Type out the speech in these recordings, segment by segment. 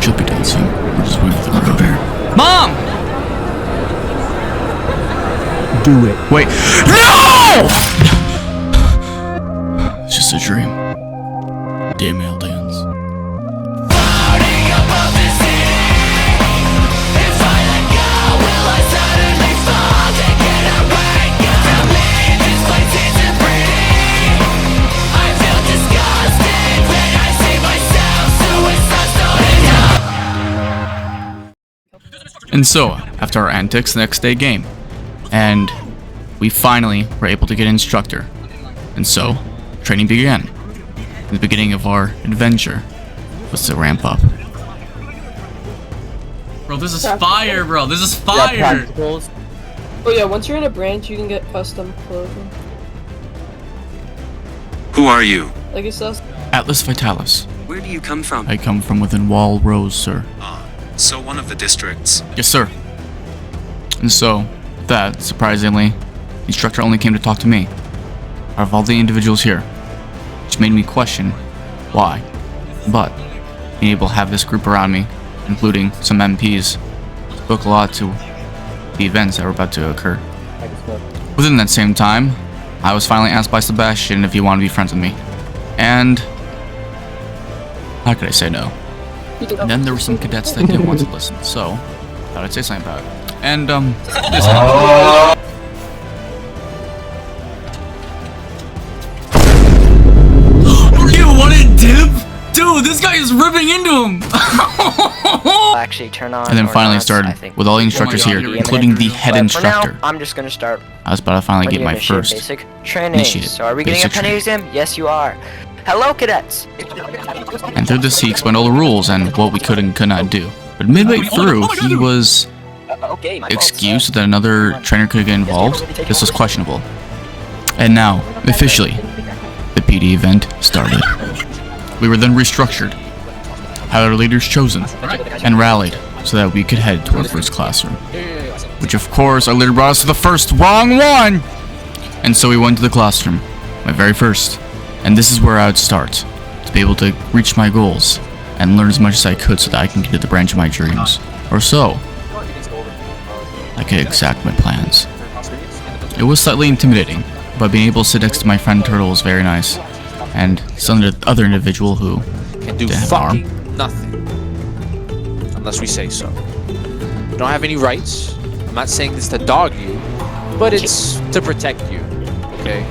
She'll be done soon. We're just waiting for the repair. Mom! Do it. Wait. No! It's just a dream. Damn aliens. And so, after our antics, the next day game. And we finally were able to get an instructor. And so, training began. The beginning of our adventure was to ramp up. Bro, this is fire, bro. This is fire. Oh yeah, once you're in a branch, you can get custom clothing. Who are you? Like it says. Atlas Vitalis. Where do you come from? I come from within Wall Rose, sir. So one of the districts. Yes, sir. And so, that, surprisingly, the instructor only came to talk to me. Out of all the individuals here, which made me question why. But, being able to have this group around me, including some MPs, spoke a lot to the events that were about to occur. Within that same time, I was finally asked by Sebastian if he wanted to be friends with me. And how could I say no? And then there were some cadets that didn't want to listen, so I thought I'd say something about it. And this happened. You wanted dip? Dude, this guy is ripping into him! Actually turn on. And then finally started with all the instructors here, including the head instructor. Now, I'm just gonna start. I was about to finally get my first basic training. So are we getting a penny exam? Yes, you are. Hello, cadets. And through this, he explained all the rules and what we could and could not do. But midway through, he was excused that another trainer could get involved. This was questionable. And now, officially, the PD event started. We were then restructured, had our leaders chosen, and rallied so that we could head to our first classroom. Which, of course, our leader brought us to the first wrong one! And so we went to the classroom, my very first. And this is where I would start, to be able to reach my goals, and learn as much as I could so that I can get to the branch of my dreams. Or so. I could exact my plans. It was slightly intimidating, but being able to sit next to my friend Turtle was very nice. And some other individual who can do fucking nothing. Unless we say so. You don't have any rights. I'm not saying this to dog you, but it's to protect you. Okay?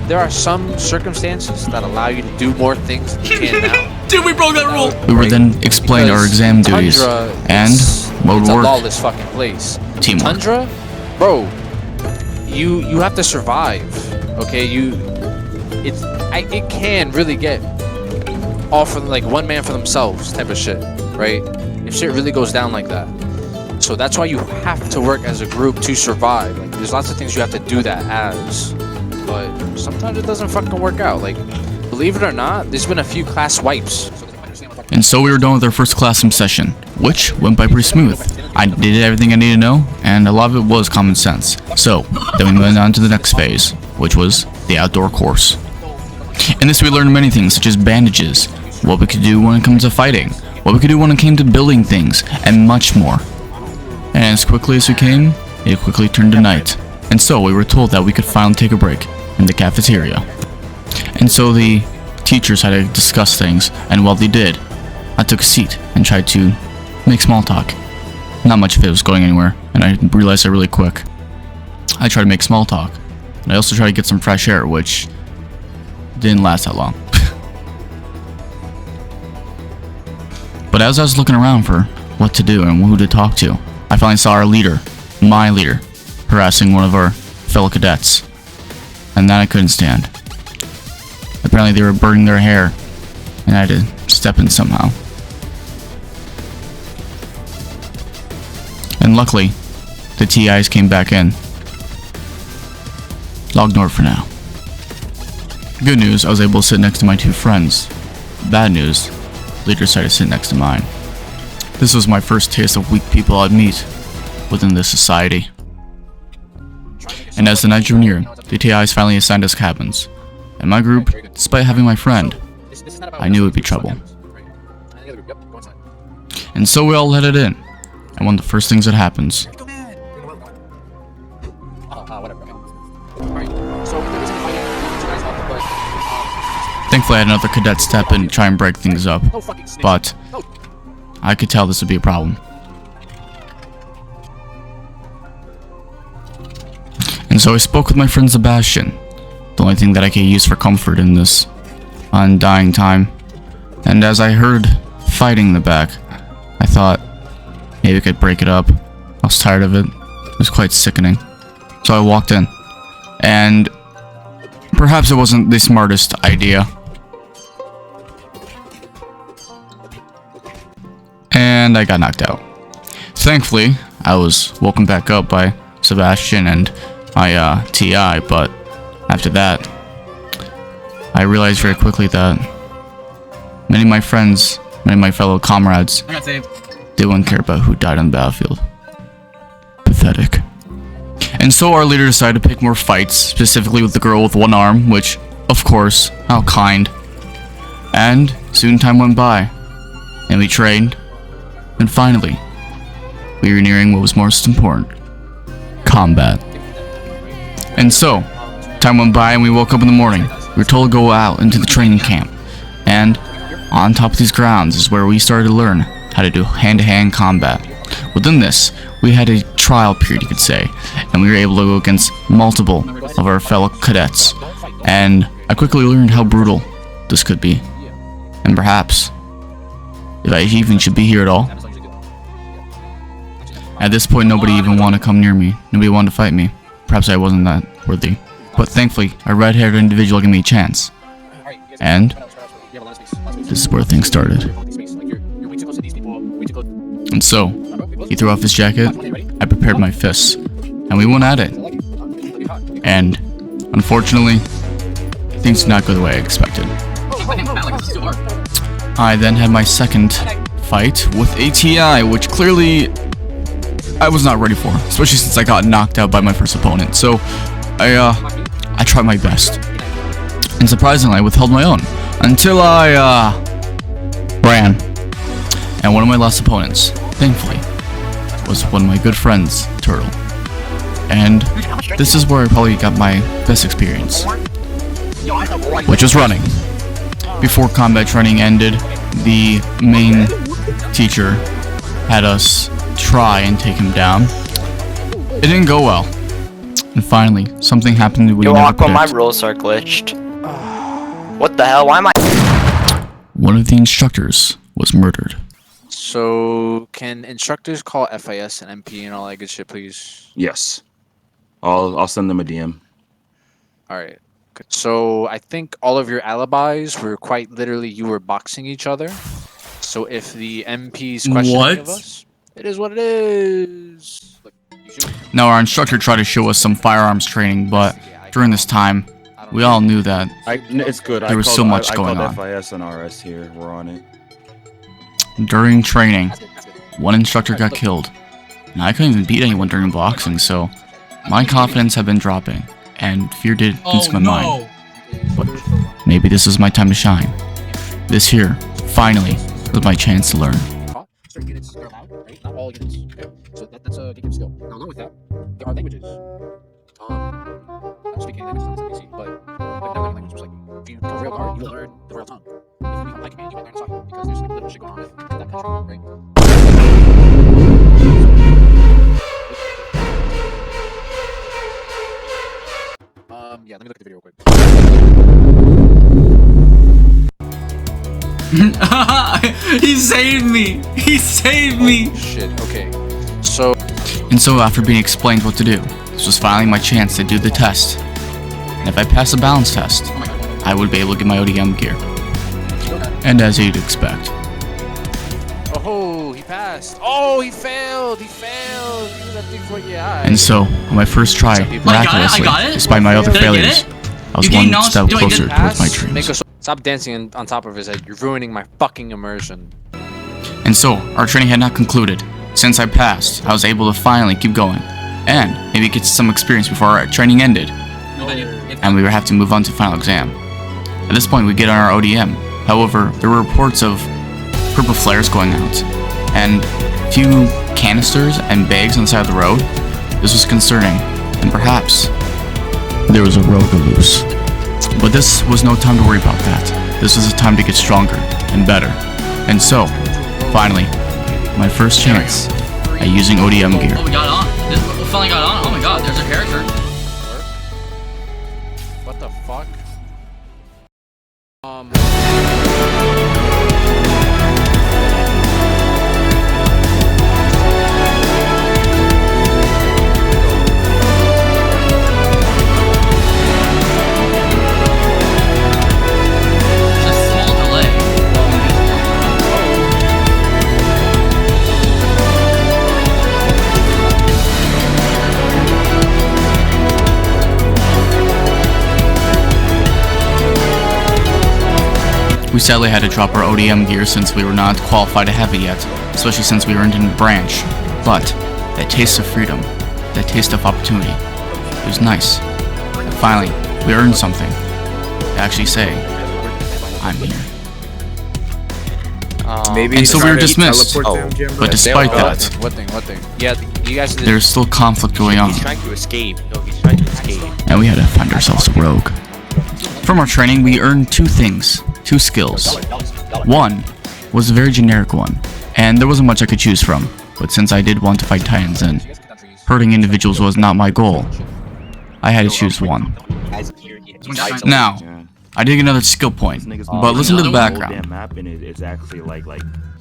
There are some circumstances that allow you to do more things than you can now. Dude, we broke that rule! We were then explained our exam duties, and what would work. It's a lawless fucking place. Teamwork. Tundra? Bro, you have to survive, okay? It can really get all from like one man for themselves type of shit, right? If shit really goes down like that. So that's why you have to work as a group to survive. Like, there's lots of things you have to do that as. But sometimes it doesn't fucking work out. Like, believe it or not, there's been a few class wipes. And so we were done with our first classroom session, which went by pretty smooth. I did everything I needed to know, and a lot of it was common sense. So, then we went on to the next phase, which was the outdoor course. In this we learned many things, such as bandages, what we could do when it comes to fighting, what we could do when it came to building things, and much more. And as quickly as we came, it quickly turned to night. And so we were told that we could finally take a break in the cafeteria. And so the teachers had to discuss things, and while they did, I took a seat and tried to make small talk. Not much of it was going anywhere, and I realized that really quick. I tried to make small talk, and I also tried to get some fresh air, which didn't last that long. But as I was looking around for what to do and who to talk to, I finally saw our leader, my leader, harassing one of our fellow cadets. And that I couldn't stand. Apparently they were burning their hair, and I had to step in somehow. And luckily, the TIs came back in. Logged north for now. Good news, I was able to sit next to my two friends. Bad news, leader decided to sit next to mine. This was my first taste of weak people I'd meet within this society. And as the night drew near, the TIs finally assigned us cabins. And my group, despite having my friend, I knew it would be trouble. And so we all headed in. And one of the first things that happens. Thankfully, I had another cadet step in and try and break things up. But I could tell this would be a problem. And so I spoke with my friend Sebastian, the only thing that I could use for comfort in this undying time. And as I heard fighting in the back, I thought maybe I could break it up. I was tired of it. It was quite sickening. So I walked in. And perhaps it wasn't the smartest idea. And I got knocked out. Thankfully, I was woken back up by Sebastian and my TI, but after that, I realized very quickly that many of my friends, many of my fellow comrades, they wouldn't care about who died on the battlefield. Pathetic. And so our leader decided to pick more fights, specifically with the girl with one arm, which, of course, how kind. And soon time went by, and we trained, and finally, we were nearing what was most important: combat. And so, time went by and we woke up in the morning. We were told to go out into the training camp. And on top of these grounds is where we started to learn how to do hand-to-hand combat. Within this, we had a trial period, you could say, and we were able to go against multiple of our fellow cadets. And I quickly learned how brutal this could be. And perhaps, if I even should be here at all. At this point, nobody even wanted to come near me. Nobody wanted to fight me. Perhaps I wasn't that worthy. But thankfully, a red-haired individual gave me a chance. And this is where things started. And so, he threw off his jacket, I prepared my fists, and we went at it. And, unfortunately, things did not go the way I expected. I then had my second fight with ATI, which clearly I was not ready for, especially since I got knocked out by my first opponent. So I tried my best, and surprisingly I withheld my own until I ran. And one of my last opponents, thankfully, was one of my good friends, Turtle. And this is where I probably got my best experience, which was running. Before combat training ended, the main teacher had us try and take him down. It didn't go well. And finally, something happened that we never Aqua, my predicted. rules are glitched. What the hell? Why am I? One of the instructors was murdered. So, can instructors call FIS and MP and all that good shit, please? Yes. I'll send them a DM. Alright. So, I think all of your alibis were quite literally you were boxing each other. So, if the MP's question any of us, it is what it is. Look, Now, our instructor tried to show us some firearms training, but during this time, we all knew that It's good. There was so much going on. I called FIS and RS here. We're on it. during training, one instructor got killed. And I couldn't even beat anyone during boxing, so my confidence had been dropping, and fear did into my mind. But maybe this is my time to shine. This here, finally, was my chance to learn. certain units are allowed, right? Not all units. Okay? So that's a gatekeeper skill. Now, along with that, there are languages. I'm speaking languages on this NPC, but like never language, just like if you become a real guard, you will learn the royal tongue. If you become high command, you might learn Saki, because there's like little shit going on with that country, right? Yeah, let me look at the video real quick. He saved me! He saved me! Shit, okay. So... And so after being explained what to do, this was finally my chance to do the test. And if I passed the balance test, I would be able to get my ODM gear. And as you'd expect. Oh, he passed! Oh, he failed! He failed! He was that big for your eye. And so, on my first try, miraculously, despite my other failures, I was one step closer towards my dreams. Stop dancing on top of his head. You're ruining my fucking immersion. And so, our training had not concluded. Since I passed, I was able to finally keep going, and maybe get some experience before our training ended. And we would have to move on to final exam. At this point, we get on our ODM. However, there were reports of purple flares going out, and a few canisters and bags on the side of the road. This was concerning, and perhaps there was a rogue loose. But this was no time to worry about that. This was a time to get stronger and better. And so, finally, my first chance at using ODM gear. Oh, we got on. We finally got on. Oh my god, there's our character. What the fuck? We sadly had to drop our ODM gear since we were not qualified to have it yet, especially since we weren't in the branch. But that taste of freedom, that taste of opportunity, it was nice. And finally, we earned something to actually say, I'm here. Maybe And so we were dismissed. But despite that, What thing? Yeah, you guys. there's still conflict going on, He's trying to escape. No, he's trying to escape. and we had to find ourselves a rogue. From our training, we earned two things, two skills. One was a very generic one, and there wasn't much I could choose from, but since I did want to fight titans and hurting individuals was not my goal, I had to choose one. Now, I did get another skill point, but listen to the background. Map and it's actually like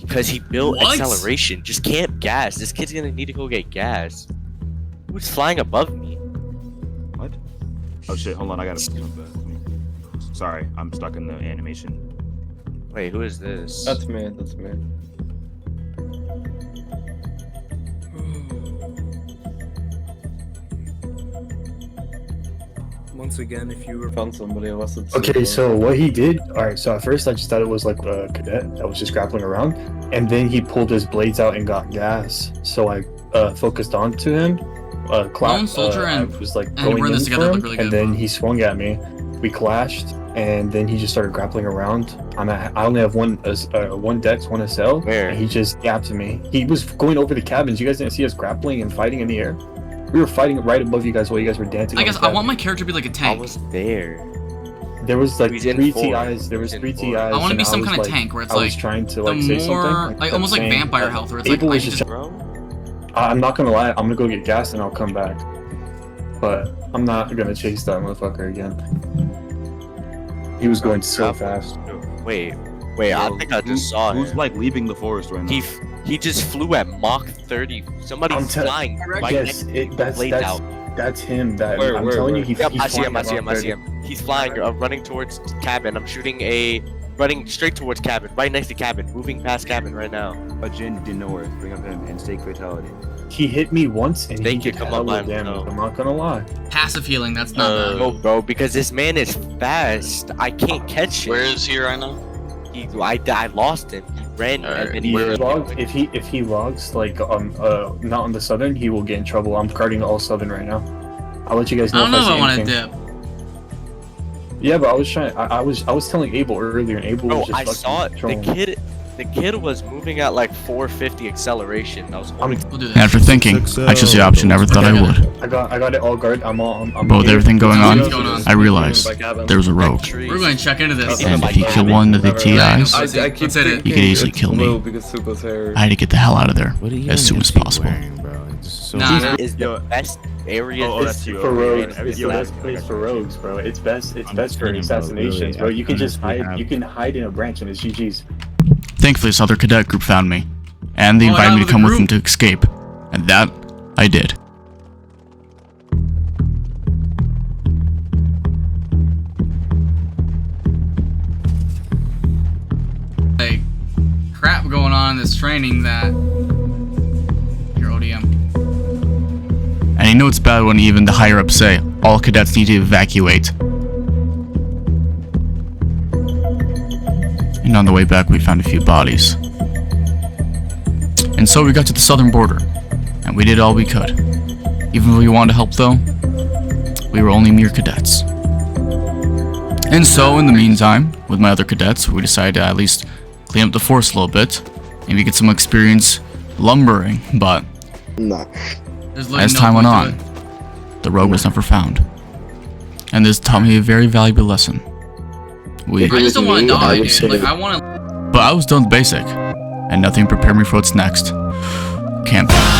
Because he built What? acceleration. Just camp gas. This kid's gonna need to go get gas. Who's flying above me? what? Oh shit! Hold on, I gotta. Sorry, I'm stuck in the animation. Wait, who is this? That's me. Once again, if you found somebody else, Okay, so what he did, alright, so at first I just thought it was like a cadet that was just grappling around, and then he pulled his blades out and got gas. So I focused onto him. Lone soldier I and- was like and going we're in in this for together him, look really and good. then he swung at me. We clashed, and then he just started grappling around. I only have one dex, one SL, Where? and he just yapped to me. He was going over the cabins. You guys didn't see us grappling and fighting in the air? We were fighting right above you guys while you guys were dancing. I on guess the I want cabin. my character to be like a I tank. was there. There was like He's in 3 four. TIs. There was He's in 3 four. TIs. I want to and be some was, kind of like, tank where it's I was like trying to the like say more, something. like kept almost like saying vampire that health, where it's like Abel I was can just. just. Bro? I'm not gonna lie. I'm gonna go get gas and I'll come back. But I'm not gonna chase that motherfucker again. He was going so fast. Wait, I think I just saw Who's him. like leaving the forest right now? He just flew at Mach 30. Somebody's I'm tell- flying right Yes, next to that's blades out. that's him. That Where, I'm where, telling where? you, he's Yep, I see flying him. I at see him. Mach I see 30. him. He's flying, running towards cabin. I'm shooting running straight towards cabin, right next to cabin, moving past cabin right now. A Jin did north. Bring up him and stake fatality. He hit me once and Thank he you, did come on, hella man. damage. No. I'm not gonna lie. Passive healing, that's not bad. No, bro, because this man is fast. I can't catch him. Where is he right now? I lost him. He ran Alright, and then He he logged, if he logs like not on the southern, he will get in trouble. I'm carding all southern right now. I'll let you guys I know don't know if I I see want to anything. dip. Yeah, but I was trying. I was telling Abel earlier, and Abel Bro, was just I fucking saw it. trolling. The kid was moving at like 450 acceleration. I was I'm, We'll do uh, that. After thinking, I chose the option never thought I would. I got it all guard. I'm But with here. everything going on, What's going on? I realized there was a rogue. We're going to check into this. And if he killed one of the TIs, Let's hit it. he could easily kill me. I had to get the hell out of there as soon as possible. Nah, is the best area Oh, that's you. For rogues, Okay. it's the Yo, best that's- place for rogues, bro. It's best for kidding, bro, assassinations, really. bro. You can just Honestly, hide. You can hide in a branch and it's GG's. Thankfully, this other cadet group found me, and they Oh, I invited got me to with come the with them group. to escape, and that I did. like crap going on in this training that your ODM. And you know it's bad when even the higher ups say all cadets need to evacuate. And on the way back, we found a few bodies. And so we got to the southern border, and we did all we could. Even though we wanted to help, though, we were only mere cadets. And so, in the meantime, with my other cadets, we decided to at least clean up the forest a little bit, maybe get some experience lumbering, but Nah. as time went on, the rogue was never found. And this taught me a very valuable lesson. I just don't wanna die, dude. Like, I But I was done with basic, and nothing prepared me for what's next. Camping.